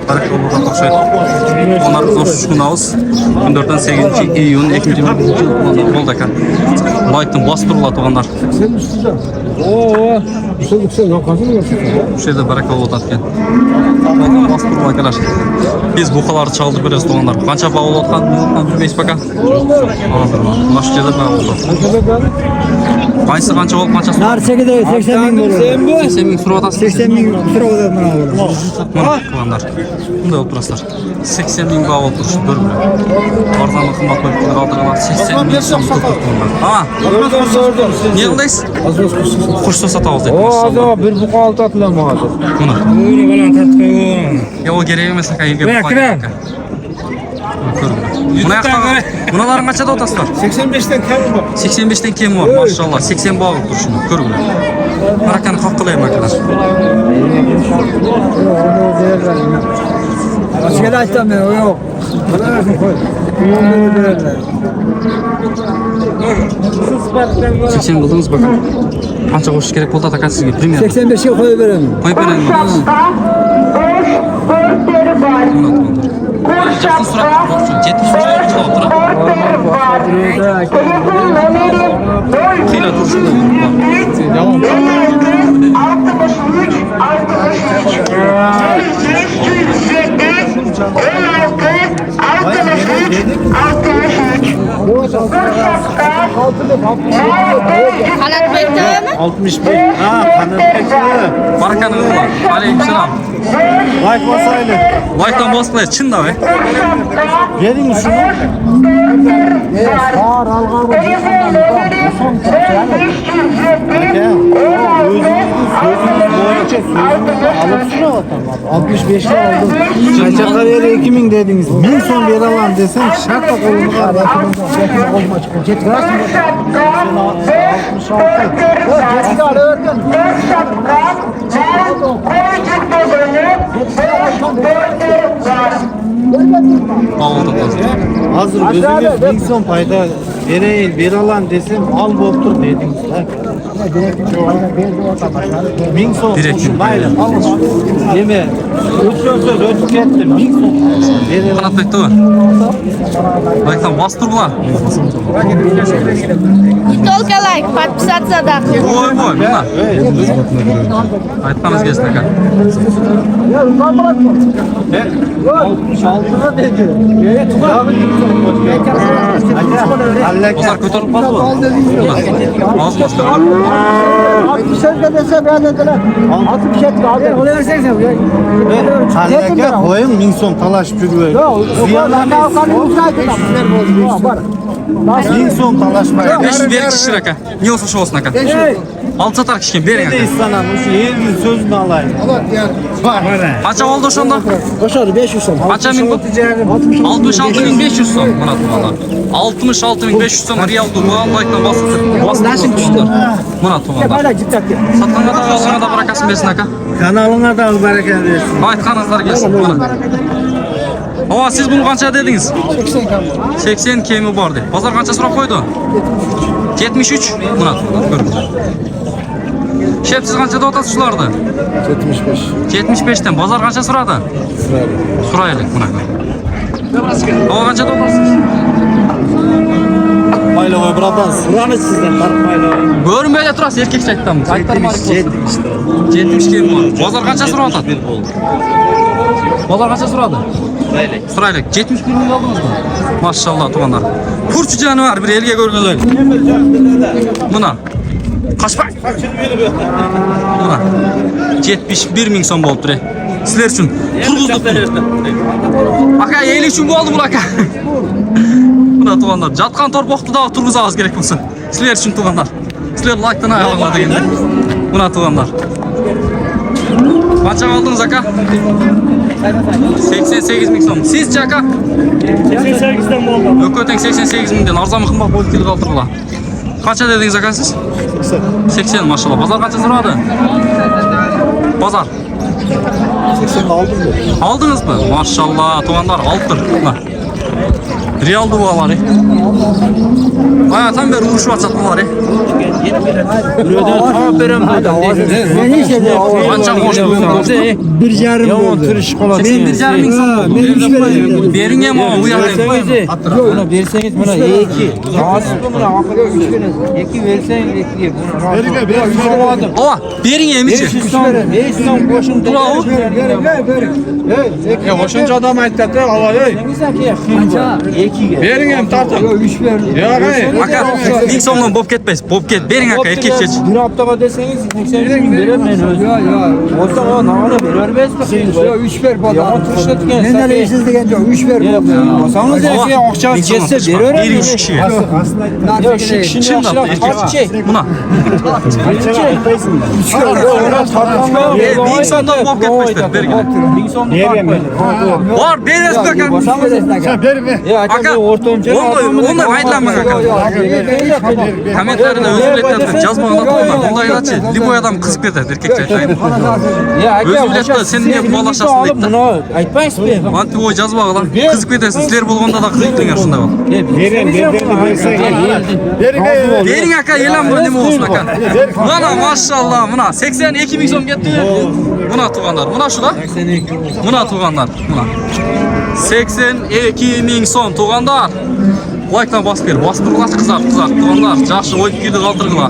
Barakallahu okşaydı. Onlar zor günahız. 14-8 iyun 2. oldu ekan. Layıktın bastırıla tuğanlar. Bu şeyde barakallahu atken. Bastırıla arkadaşlar. Biz bu kadar çaldı biraz tuğanlar. Kança bağlı otkan bilmeyiz baka. Baş şeyde bağlı oldu. Qaysı qancha ol, qanchasi? Narsaga 80 ming bo'ladi. 80 ming so'rab otasiz. 80 ming so'rab o'tadi mana bu. Tuğanlar. Bunday olib turasizlar. 80 ming bağlı olib turish bir bilan. Arzonli qimmat qo'yib turgan oldilar 80 ming so'm tu'anlar. Ha. Ne qildingiz? Xushsa sotamiz deb. Hozir bir buqa oltatlanma hozir. Buni. Buni bilan tatqi. Yo'q, kerak emas aka, yerga. Buna yoqdan bunalarning qanchada o'tasizlar? 85 dan kam bor. 85 dan keyin bor, maşallah. 80 bağlı turishini ko'rgin. Barakani qoq qilayman akalar. Başka da aytdim ben, yo'q. Seksen qildingiz bakın. Qancha qo'shish kerak bo'ldi aka sizga? Примерно 85 ga qo'yib beraman. Qo'yib beraman. Жақсы сұрақ қойып 70 жауап тұра. Қиыла тұршы. Kanat bekliyor mu? 65. Ha, kanat bekliyor. Barakanыңызға. Алейкумсалам. Like basaydı. Like'tan basmayı çın da be. Verin şunu. Sağır alğabı. Alıp şuna bakalım. 65 lira aldım. Kaçaklar yere 2000 dediniz. 1000 son bir alan desem şaka kolunu var. Olma çıkın. Jet versin. 66. Jet var öğretmen. Aldı da. Hazır gözünüz 1000 son payda vereyim bir alan desem al boptur dediniz. Bin son Direkt. bayram. Yeme. Üç söz ötük ettim. Bin son. Kanat bekti var. Like'tan bastır ulan. Не только лайк, подписаться да. Oy boy buna. Aytmanız gelsin aka. Şaltıra dedi. Bozar kötürüp bas bu. Az bastır. 60 dese ben dediler. 60 abi. Onu versenize. Hallaka koyun 1000 son talaş pürüyor. Ziyanlar Bin son talaşmaya. 500 verin kişi aka. Ne olsa şu olsun aka. Altı satar kişi verin aka. İstanam şu yerin sözünü alayım. Kaça oldu şu anda? Koşar 500 son. Kaça min bu? 66.500 son. Bana tuğanlar. 66.500 son. Riyal tuğan. Like'dan bastır. Bastır tuğanlar. Bana tuğanlar. Satkanға da olsana da bırakasın besin aka. Kanalına da al bereket versin. Aytkanızlar gelsin bana. Ova siz bunu qancha dediniz? 80 kemi bor deb. Bozor qancha so'rab qo'ydi? 73. Buna ko'ring. Shep siz qanchada otasiz shularni? 75. 75 dan. Bozor qancha so'radi? So'raylik buna. Ova qanchada otasiz? Maylovoy bratan. Suramiz sizdan tarqmaylar. Ko'rinmayda turasiz erkakcha aytdim. Aytdim 70 kemi bor. Bozor qancha so'radi? Bozor qancha so'radi? Sırayla 71 milyon aldınız mı? Maşallah tuğanlar. Kurçu canı var bir elge görgüler. Buna. Kaç bak? Buna. 71 min son oldu bre. Sizler için turguzduk. Aka eğil için bu oldu bu aka. Buna tuğanlar. Jatkan torpaqtı da turguzağız gerek olsa. Sizler için tuğanlar. Sizler like'tan ayağınlar degende. Buna tuğanlar. Kaça aldınız aka? 88 ming so'm. Siz aka? 88 dan bo'ldi. Ököten 88 mingdan arzon qimmat bo'lib kelib qoldirlar. Qancha dedingiz aka siz? 80 maşallah. Bozor qancha so'radi? Bozor 80 aldım da. aldınız mı? Maşallah tuğanlar alttır. Real duva var. Hayatım beri uğuşu açat bu var. Ben hiç şey Kança koştu. bir yarım oldu. Sen bir yarım insan. Ben 3 veriyorum. Berin ya bu ya. Buna verseniz buna 2. Asıl buna akıllı 3 verin. 2 verseniz 2. Ova berin yemişi. 500 son koşun. Bravo. Koşunca adam ayttat da hava ey. Kança 2. Verin hem tartın. 3 verdim. Ya Aka ilk sondan bop ketmez. Bop ket. Berin aka erkek geç. Bir haftaga deseniz 80 bin veririm ben özüm. Ya. Olsa o nağını vermez mi? Ya 3 ver bana. Ya tırşatken. Ne nereye işsizlik ediyor? 3 ver. Olsanız ya ki akşam geçse veririm. Bir üç kişiye. Ya şu kişinin Şimdi aşağı erkek. tartçı. Buna. Bir sondan bop ketmezler. Berin. Bir son tartmayın. Var beres bakan. Sen ver be. Ya Aka, acaba ortonca onda aytlanma kaka. Kommentlerinde özür dilerim. Yazma anlatma. Vallahi açı. Libo adam kızıp yeter erkekler. ya Özür dilerim. Sen niye bulaşasın deyip de. Bunu aytmayız mı? Anti o yazma lan. Kızıp yetersin. Sizler bulganda da kızıp dönüyor şunda bak. Verin aka yelan bu ne mi olsun aka. Buna maşallah buna. 82 bin son getti. Buna tuğanlar. Buna şu da. Buna tuğanlar. Buna. 82 bin son tuğanlar. Like'dan bas ber. Bastırılaç kızart tuğanlar. Жақсы ой fikirdi kaldırgıla.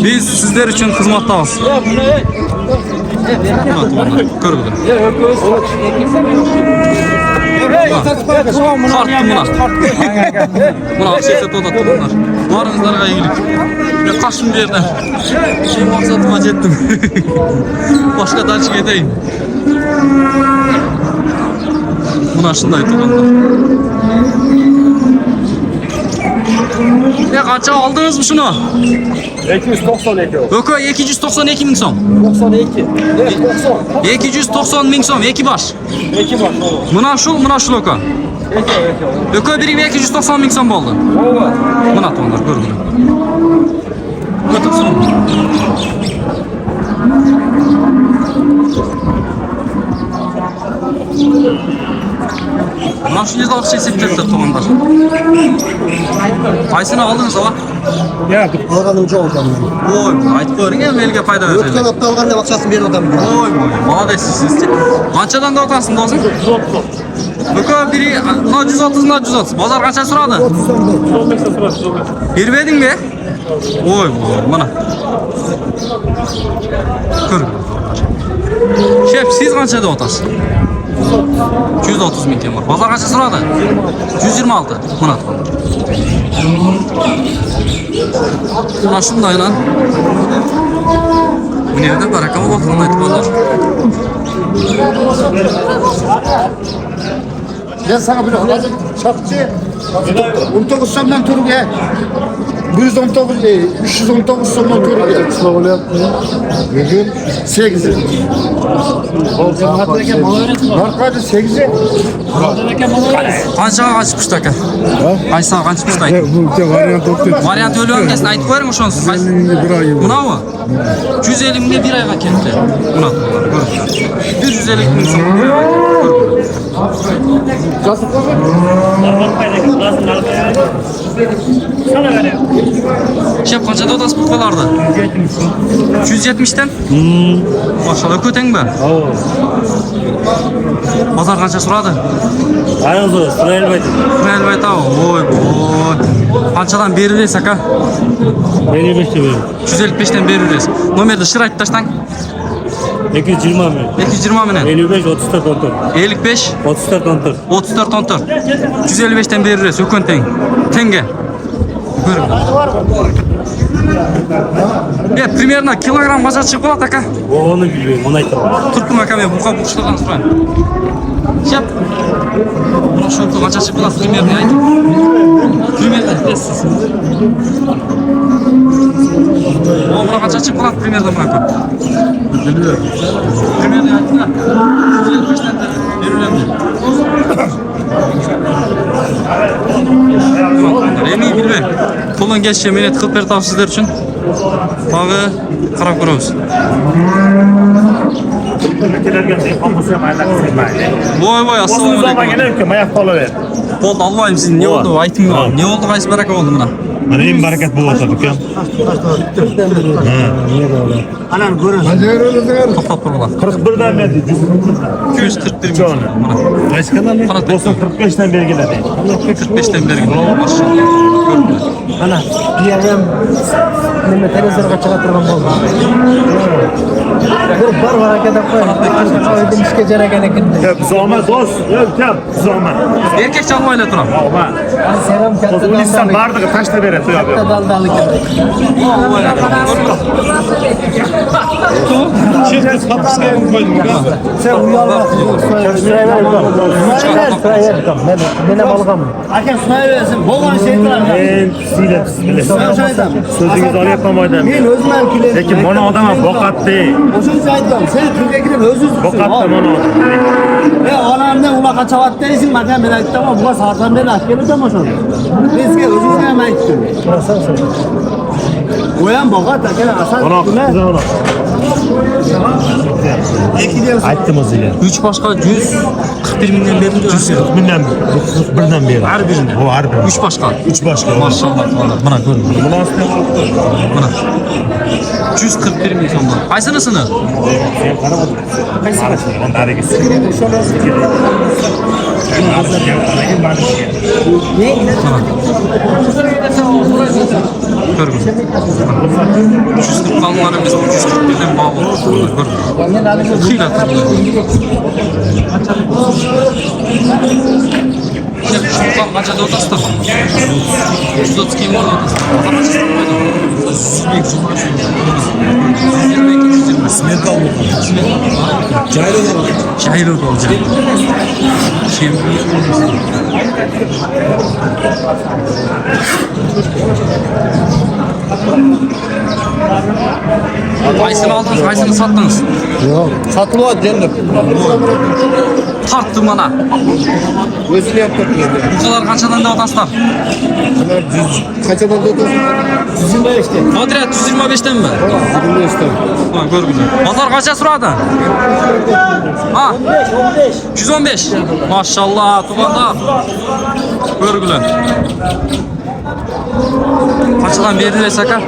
Biz sizler için hizmettayız. Buna tuğanlar. Görgüdü. Tarttım buna. Buna akşaysa toda tuğanlar. Varınızlarga iyilik. Ben kaçtım bir yerden. Şey maksatıma jettim. Başka dalçık edeyim. Buna şunday tuğanlar. Ne kaça aldınız mı şunu? 292. Ökö 292 bin son. 92. 290 bin son. Eki baş. 2 baş. Mına şu ökö. Ökö biri 290 bin son oldu. Mına tuğanlar gördün. Götür son. Mına şu yedi akşayı septettir tuğanlar. Kaysını aldınız ama? Ya, Organımcı olacağım ben. Oy, aytып koyun ya melge payda verecek. Ötken hafta alganda bakçasını berip atam. Oy, молодец siz. Qanchadan da otasın do'sting? Buka biri 130. Bozor qancha so'radi? 115 Berib edingmi? Oy, mana. Ko'r. Shep, siz qanchada otasiz? 130 ming temir. Bozor qancha so'radi? 126. Mana. Mana shunday lan. Bu yerda barakalla vaqtini aytib qo'ydilar. Ben sana bir olacak çakçı. 19 sondan tur gel. 319 sondan tur gel. Çoğulu yapmıyor. Bugün 8'i. Markacı 8'i. Qanchaga qancha aka? Qaysiga qancha pishdi ayt. Bu variant o'tdi. Variant o'lgangasin aytib qo'ying o'shonsiz. Bunavi 150 mingga bir oyga ketdi. Buna. 150 ming so'm. Shep qanchada otasiz puxalardi? 170 dan? Maşallah ko'tangmi? Bozor qancha so'radi? Ayollar, Sırayelbaydı. Elbette oy. Qanchadan beririz aka? 55 de verin. 155 dan beririz. Nomerni shir aytib tashtang. 220 mi? 220 menen. 55 34 14. 55 34 14. 34 155 dan beririz. Ökön teng. Tenge. Ya примерно kilogram qancha chiqib qoladi aka? Onu bilmiyorum, onu aytamam. Turkum aka men buqa buqishlardan so'rayman. Shep. Buna shu qancha chiqib qoladi примерно ayt. Примерно aytasiz. Buna qancha chiqib qoladi примерно bunaqa? Примерно aytsa. 155 dan beriladi. Emin bilmem. Qo'ldan kelishcha men qilib berdim sizlar uchun. Tog'i qarab ko'ramiz. Voy, assalomu alaykum. Mayak qolaver. Oldu Allah'ım siz ne oldu? Aytın var. Ne oldu? Kaç baraka oldu buna? Mana en barakat bu oturduk ya. Anan görün. Toplap durgular. 41'den beri. 241 milyon. Buna. Kaç kadar mı? Kanat Dostum 45'ten beri geldi. 45'ten beri gidiyor. Maşallah. Gördüler. Ana bir yerden nime televizyon kaçağa turgan boldu. Bir var hareket koy. Ödüm işke jaragana gitti. Ya zoma dost. Yok zoma. Erkek çalmayla turam. Ama. Selam katta. Uzbekistan bardığı taşla beri tuyor. Daldalı gitti. Şimdi kapısına koydum. Sen uyalma. Sıraya ver. Sıraya ver. Ben balgam. Hakem sıraya versin. Boğan şey turan. En siyle. Sözünüzü alıp yapamaydım. Men özüm kilen. Peki bana adama bok attı. Oşun aytdım. Sen Türkiye'den özüz. Bok attı bana. Ve anamdan ula kaçavat değilsin. Bakın ben aytdım ama bu sardan ben askeri tamam şunu. Bizge özüz ne aytdım. Uyan boğa da gene asan. Ona kızı ona. Ayttım o zile. 3 başka 141 milyon verildi. 140 birden beri. Her birinde. O her birinde. 3 başka. 3 başka. Maşallah. Buna görün. Bunu aslında Buna. 141 milyon var. Kaysınısını? on tane gitsin. Görün. 140 kalmalarımız 141'den bağlı. Görün. Kıyla tutulur. Şuradan kaça da odası da var. 130 kim var odası. Simet aldı. Cahil olacak. Kim? Kaysını aldınız, kaysını sattınız. Yok. Satılıyor cennet. Tarttım bana. Özünü yaptık işte. Bu kadar kaçadan da odaslar. Kaçadan da otuz. 125'te. Madrid 125'ten mi? 125'te. Ha gör güzel. Pazar kaça suradı? Ha? 115. Maşallah tubanda. Gör güzel. Kaçadan verdi ve saka?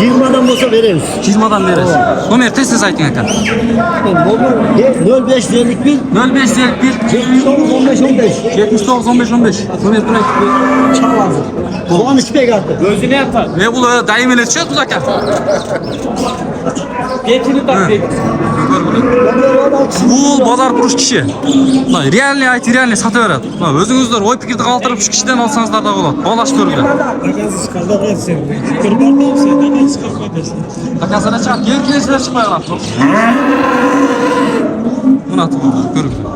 20'dan olsa veririz. 20'dan veririz. Ömer tez aytın aka. 0551 0551 79 15 15. 79 15 15. Ömer buraya Doğan içpek attı. Gözüne yatar. ve bu daim ele çıkıyor tuzaka. Getini tak dedi. Bu bazar kuruş kişi. Realni ayet realni satıveradi. Özüңүздөр ой пикирди калтырып şu kişiden alsanızlar da болот. Балаш көргүлөр. Takasına çıkart. Gelkinesine çıkmayalım. Bunu atıp görgülör.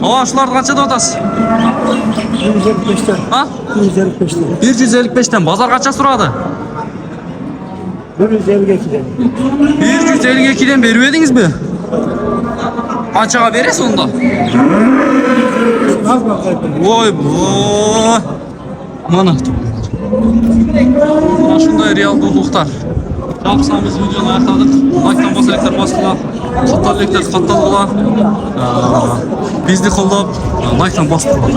Aa şular kaçada otası? 155'ten. Ha? 155'ten. 155'ten. Bazar kaça suradı? 152'den. 152'den vermediniz mi? Kaçağa veres onda? Oy boy. Mana. Mana şunday real dulduqtar. Yapsam biz videonu ayaqladık. Like'tan basaraklar bastılar. Kattallikler kattaldılar. Bizdi qollab like'tan bastırlar.